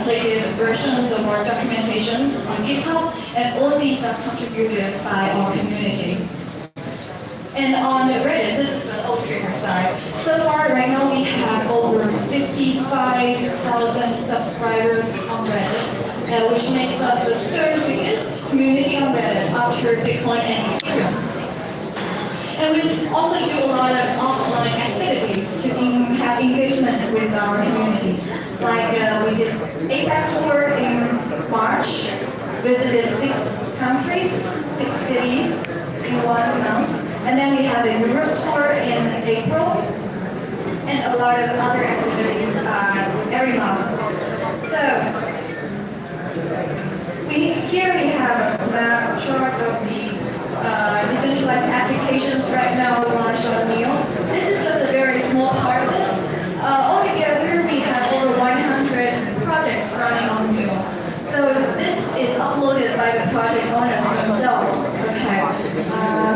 translated versions of our documentations on GitHub, and all these are contributed by our community. And on Reddit, this is the old figure side. So far, right now, we have over 55,000 subscribers on Reddit, which makes us the third biggest community on Reddit after Bitcoin and Ethereum. And we also do a lot of offline activities to have engagement with our community. Like we did APAC tour in March, visited 6 countries, 6 cities in 1 month. And then we had a Europe tour in April, and a lot of other activities every month. So here we have a snapshot of the decentralized applications right now launched on NEO. This is just a very small part of it. Altogether, we have over 100 projects running on NEO. So this is uploaded by the project owners themselves. Okay.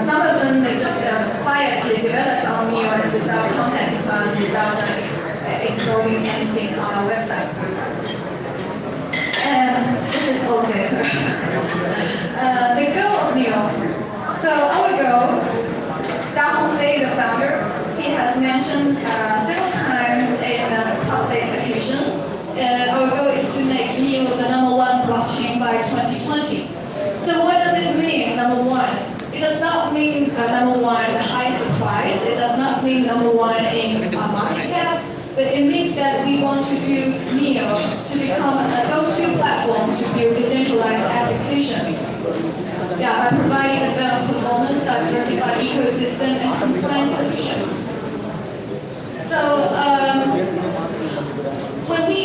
Some of them they just quietly develop on NEO without contacting us, without exposing anything on our website. And this is all data. The goal of NEO. So our goal, Da Hongfei, the founder, he has mentioned several times in public occasions. Our goal is to make NEO the #1 blockchain by 2020. So what does it mean, #1? It does not mean #1 the highest price. It does not mean #1 in market cap. But it means that we want to build NEO to become a go-to platform to build decentralized applications. Yeah, by providing advanced performance, diversified ecosystem, and compliance solutions. So when we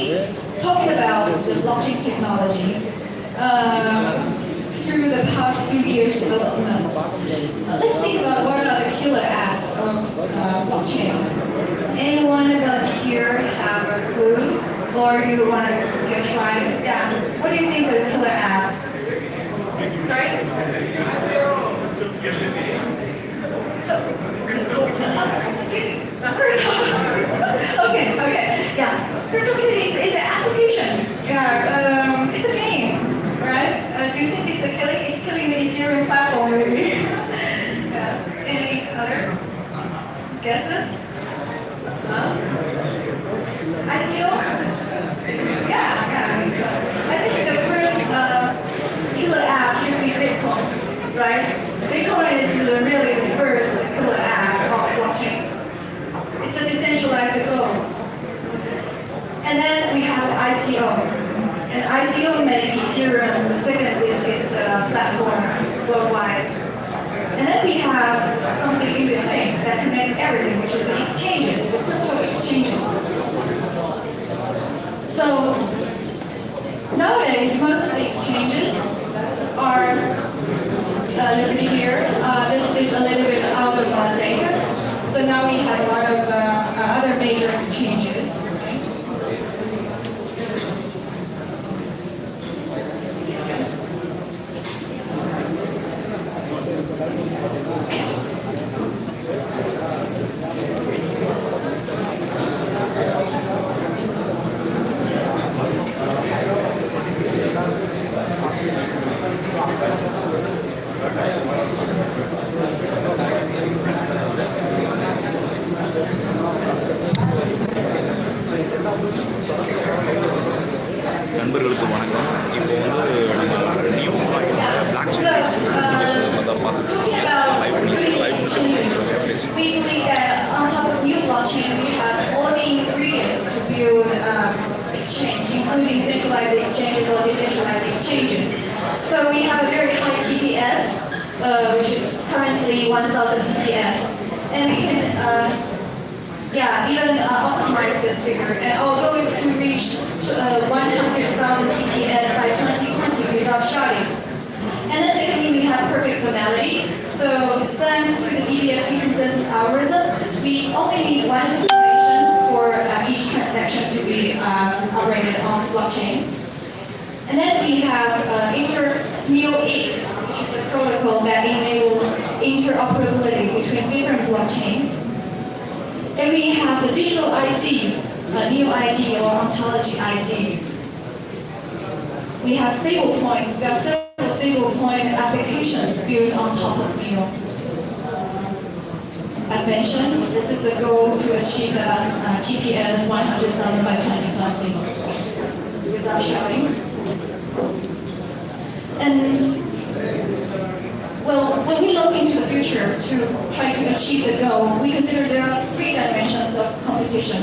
talking about the blockchain technology, through the past few years' development, let's think about what are the killer apps of blockchain. Anyone of us here have a clue, or you want to get tried? Yeah. What do you think of the killer app? Sorry? Okay. Yeah. CryptoKitties is an application. Yeah. It's a game, right? Do you think it's killing? It's killing the Ethereum platform, maybe. Any other guesses? ICO? Yeah. I think the first killer app should be Bitcoin, right? Bitcoin is really the first killer app of blockchain. It's a decentralized gold. And then we have ICO. And ICO made Ethereum the second biggest platform worldwide. And then we have something in between that connects everything, which is the exchanges, the crypto exchanges. So nowadays, most of the exchanges are, you see here, this is a little bit out of data. So now we have a lot of other major exchanges. நண்பர்களுக்கு வணக்கம். இப்போ வந்து நம்ம new BlockChain we believe that on top of new blockchain, we have all the ingredients to build exchange, including centralized exchanges or decentralized exchanges. So we have a very high TPS, which is currently 1,000 TPS, and we can even optimize this figure. And our goal is to reach 100,000 TPS by 2020 without sharding. And then secondly, we have perfect finality. So thanks to the DBFT consensus algorithm, we only need one information for each transaction to be operated on blockchain. And then we have NeoX, which is a protocol that enables interoperability between different blockchains. And we have the digital ID, Neo ID or ontology ID. we have stable points. There are several stable point applications built on top of NEO. As mentioned, this is the goal to achieve the TPS 100,000 by 2020 without shouting. And well, when we look into the future to try to achieve the goal, we consider there are three dimensions of competition.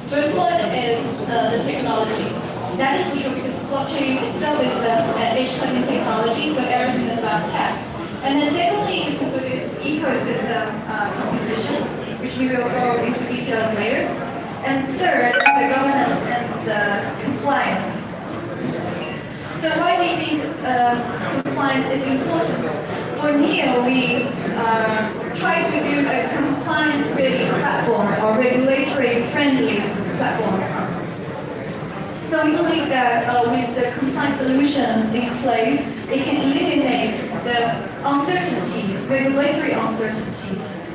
First one is the technology. That is for sure because blockchain itself is an edge-cutting technology, so everything is about tech. And then secondly, we consider this ecosystem competition, which we will go into details later. And third, the governance and the compliance. So why we think compliance is important? For NEO, we try to build a compliance-ready platform or regulatory-friendly platform. So we believe that with the compliance solutions in place, it can eliminate the uncertainties, regulatory uncertainties.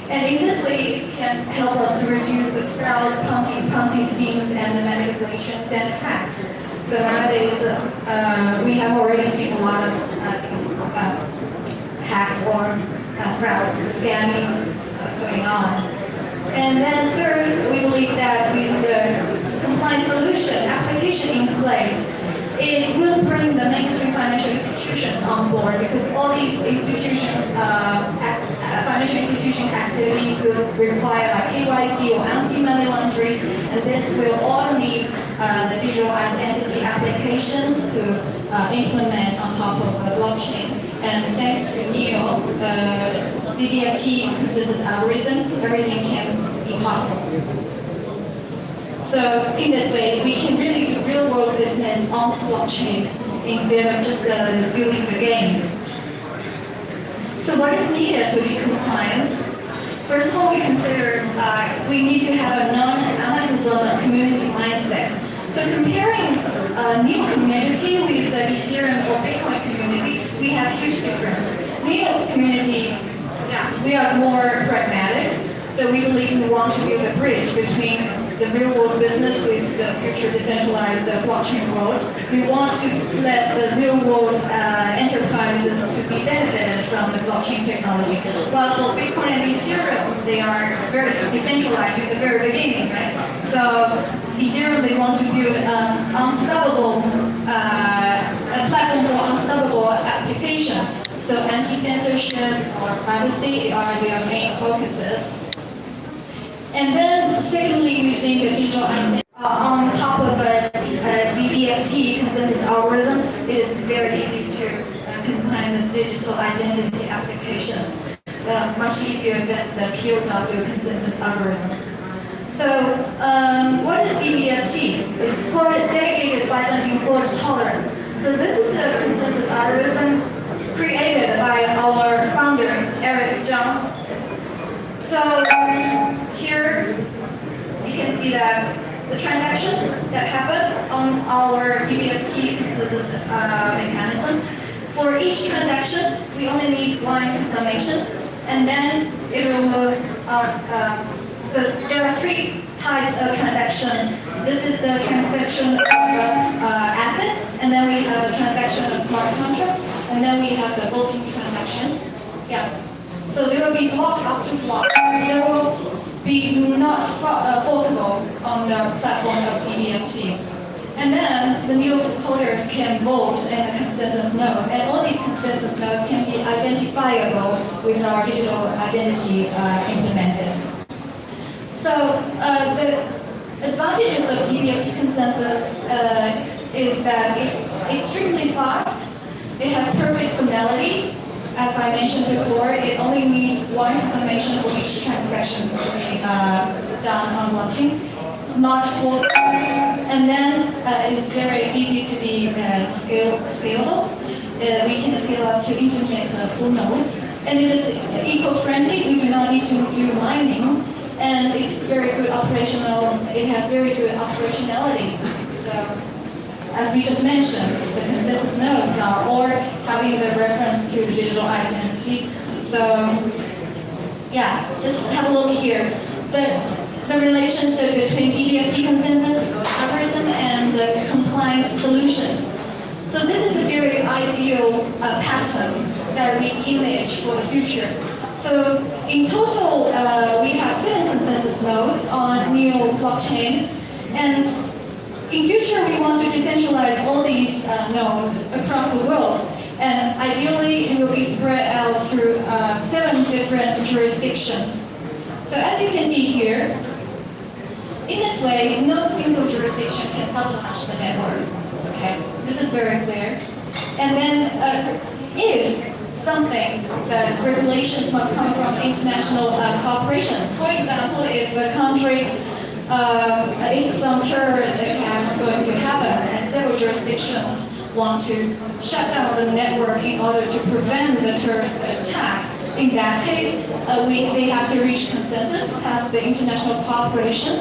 And in this way, it can help us to reduce the frauds, Ponzi schemes, and the manipulations and hacks. So nowadays, we have already seen a lot of these hacks or frauds, scammings going on. And then third, we believe that with the compliance solution application in place, it will bring the mainstream financial institutions on board because all these financial institution activities will require like KYC or anti-money laundering, and this will all need the digital identity applications to implement on top of the blockchain. And thanks to NEO, DBFT consensus algorithm, everything can be possible. So in this way, we can really do real-world business on blockchain instead of just building the games. So what is needed to be compliant? First of all, we consider we need to have a non-anarchism community mindset. So comparing NEO community with the Ethereum or Bitcoin community, we have huge difference. NEO community, we are more pragmatic. So we believe we want to build a bridge between the real-world business with the future decentralized blockchain world. We want to let the real-world enterprises to be benefited from the blockchain technology. While for Bitcoin and Ethereum, they are very decentralized at the very beginning, right? So Ethereum, they want to build an unstoppable, a platform for unstoppable applications. So anti-censorship or privacy are their main focuses. And then, secondly, we think the digital identity on top of a DBFT consensus algorithm, it is very easy to combine the digital identity applications, much easier than the POW consensus algorithm. So, what is DBFT? It's called Delegated Byzantine Fault Tolerance. So this is a consensus algorithm created by our founder, Eric Zhang. So here you can see that the transactions that happen on our DBFT consensus mechanism. For each transaction, we only need one confirmation, and then it will move on. So there are three types of transactions. This is the transaction of assets, and then we have the transaction of smart contracts, and then we have the voting transactions. Yeah. So there will be block up to block. There will be not forkable on the platform of DBFT. And then the new holders can vote in the consensus nodes, and all these consensus nodes can be identifiable with our digital identity implemented. So the advantages of DBFT consensus is that it's extremely fast. It has perfect finality. As I mentioned before, it only needs one confirmation for each transaction to be done on blockchain, not for, and then it's very easy to be scalable. We can scale up to implement full nodes, and it is eco-friendly. We do not need to do mining, and it's very good operational. It has very good operationality. So, as we just mentioned, the consensus nodes are all having the reference to the digital identity. So, yeah, just have a look here. The relationship between DBFT consensus algorithm and the compliance solutions. So this is a very ideal pattern that we image for the future. So in total, we have 7 consensus nodes on NEO blockchain, and in future we want to decentralize all these nodes across the world, and ideally it will be spread out through 7 different jurisdictions. So as you can see here, in this way, no single jurisdiction can sabotage the network. Okay, this is very clear. And then if something that regulations must come from international cooperation. For example, if a country, if some terrorist attack is going to happen and several jurisdictions want to shut down the network in order to prevent the terrorist attack, in that case, they have to reach consensus, have the international cooperation,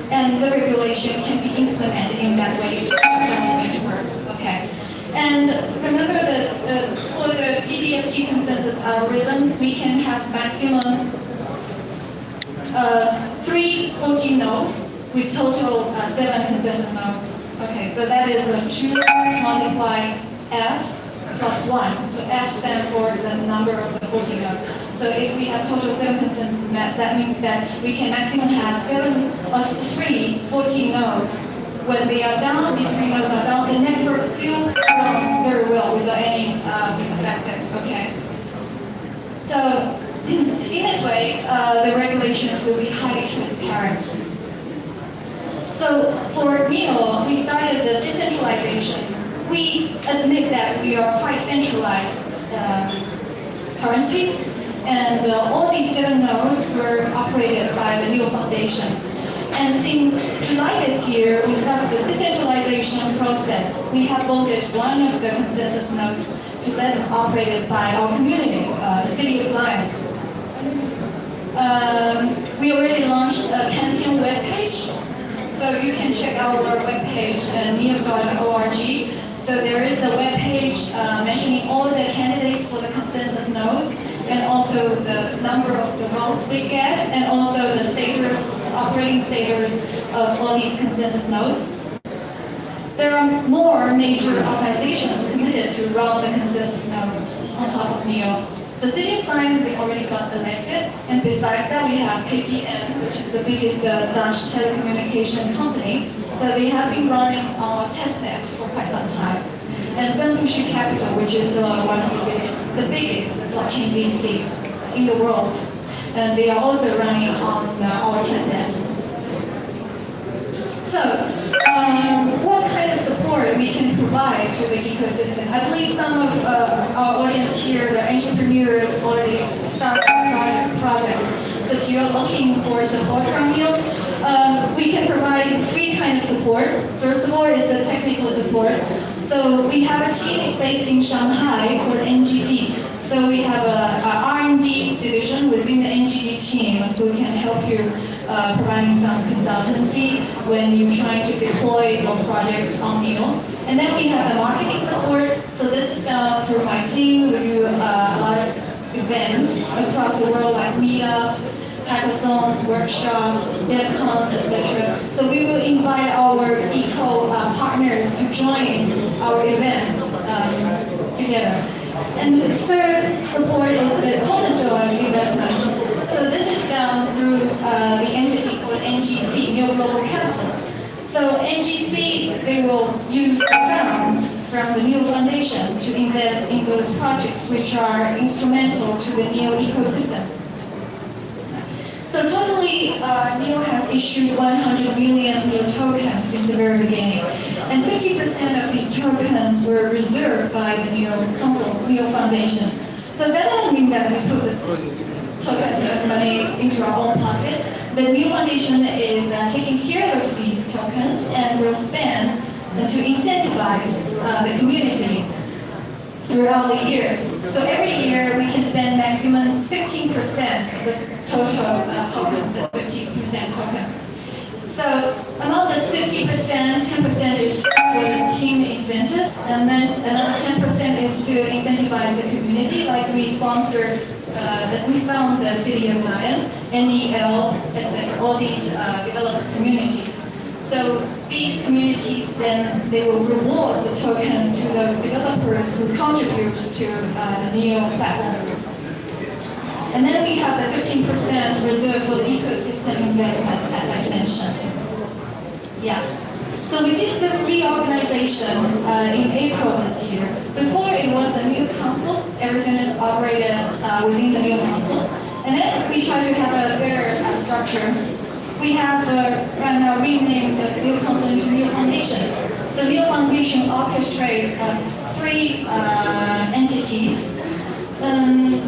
and the regulation can be implemented in that way to shut down the network. Okay. And remember that for the DBFT consensus algorithm, we can have maximum 3 14 nodes with total 7 consensus nodes. Okay, so that is 2 multiplied F plus 1. So F stands for the number of the 14 nodes. So if we have total 7 consensus, that means that we can maximum have 3 14 nodes. When they are down, these 3 nodes are down, the network still runs very well without any effect. Okay. So in this way, the regulations will be highly transparent. So for NEO, we started the decentralization. We admit that we are quite centralized currently, and all these 7 nodes were operated by the NEO Foundation. And since July this year, we started the decentralization process. We have voted one of the consensus nodes to let them operated by our community, the City of Zion. We already launched a campaign webpage, so you can check out our webpage, neo.org. So there is a webpage mentioning all the candidates for the consensus nodes, and also the number of the votes they get, and also the status, operating status of all these consensus nodes. There are more major organizations committed to run the consensus nodes on top of NEO. So City of Zion, they already got elected, and besides that we have KPN, which is the biggest Dutch telecommunication company. So they have been running our testnet for quite some time. And Fentushu Capital, which is one of the biggest blockchain VC in the world. And they are also running on our testnet. So, what kind of support we can provide to the ecosystem? I believe some of our audience here, the entrepreneurs, already started projects. So if you're looking for support from you, we can provide 3 kinds of support. First of all, is the technical support. So we have a team based in Shanghai called NGD. So we have a R&D division within the NGD team who can help you providing some consultancy when you're trying to deploy your project on NEO. And then we have the marketing support. So this is done through my team. We do a lot of events across the world, like meetups, hackathons, workshops, DevCons, etc. So we will invite our eco partners to join our events together. And the third support is the cornerstone investment. So this is done through the entity called NGC, New Global Capital. So NGC, they will use the funds from the NEO Foundation to invest in those projects which are instrumental to the NEO ecosystem. So totally, NEO has issued 100 million NEO tokens since the very beginning. And 50% of these tokens were reserved by the NEO Council, NEO Foundation. So that doesn't mean that we put the tokens and money into our own pocket. The NEO Foundation is taking care of these tokens and will spend to incentivize the community throughout the years. So every year we can spend maximum 15% of the total token, the 15% token. So among this 50%, 10% is for the team incentive, and then another 10% is to incentivize the community, like we sponsor, we found the City of Zion, NEL, etc., all these developed communities. So these communities then they will reward the tokens to those developers who contribute to the NEO platform. And then we have the 15% reserved for the ecosystem investment, as I mentioned. Yeah. So we did the reorganization in April this year. Before it was a new council, everything is operated within the new council. And then we try to have a better structure. We have right now renamed the new council into new foundation. So new foundation orchestrates three entities.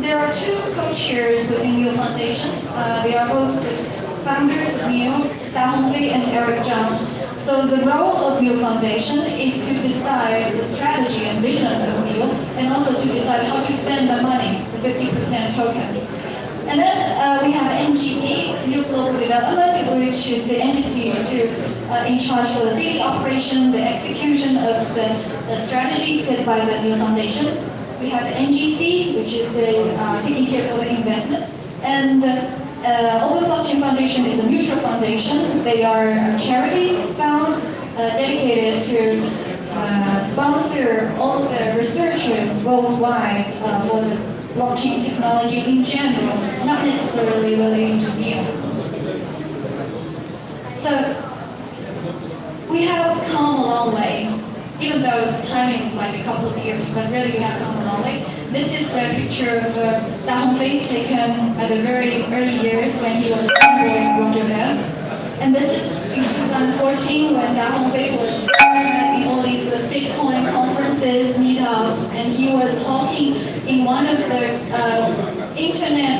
There are two co-chairs within new foundation. They are both the founders of NEO, Da Hongfei and Eric Zhang. So the role of NEO Foundation is to decide the strategy and vision of NEO, and also to decide how to spend the money, the 50% token. And then we have NGT, New Global Development, which is the entity in charge for the daily operation, the execution of the strategies set by the NEO Foundation. We have the NGC, which is taking care for the investment. And Open BlockChain Foundation is a mutual foundation. They are a charity fund dedicated to sponsor all of the researchers worldwide for the blockchain technology in general, not necessarily relating to NEO. So we have come a long way, even though timing is like a couple of years, but really we have come a long way. This is the picture of Da Hongfei taken at the very early years when he was a young Roger Ver. And this is in 2014 when Da Hongfei was in all these Bitcoin conferences, meetups, and he was talking in one of the internet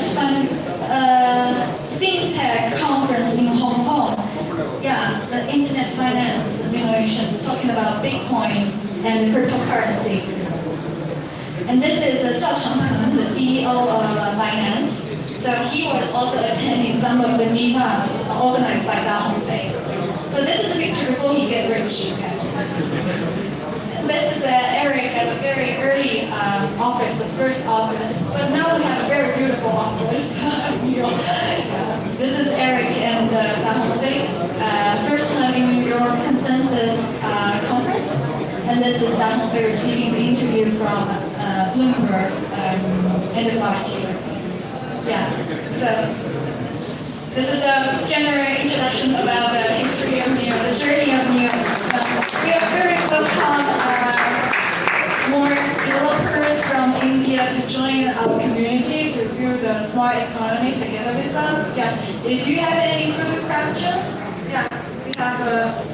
fintech conference in Hong Kong. Yeah, the internet finance innovation, talking about Bitcoin and cryptocurrency. And this is Zhao Chengpeng, the CEO of Binance. So he was also attending some of the meetups organized by Da Hongfei. So this is a picture before he get rich. This is Eric at a very early office, the first office. But now we have a very beautiful office. This is Eric and Da Hongfei. First time in New York Consensus Conference. And this is Da Hongfei receiving the interview from Bloomberg end of last year. Yeah, so this is a general introduction about the history of NEO, the journey of NEO. We are very welcome more developers from India to join our community to build a smart economy together with us. Yeah, if you have any further questions, yeah, we have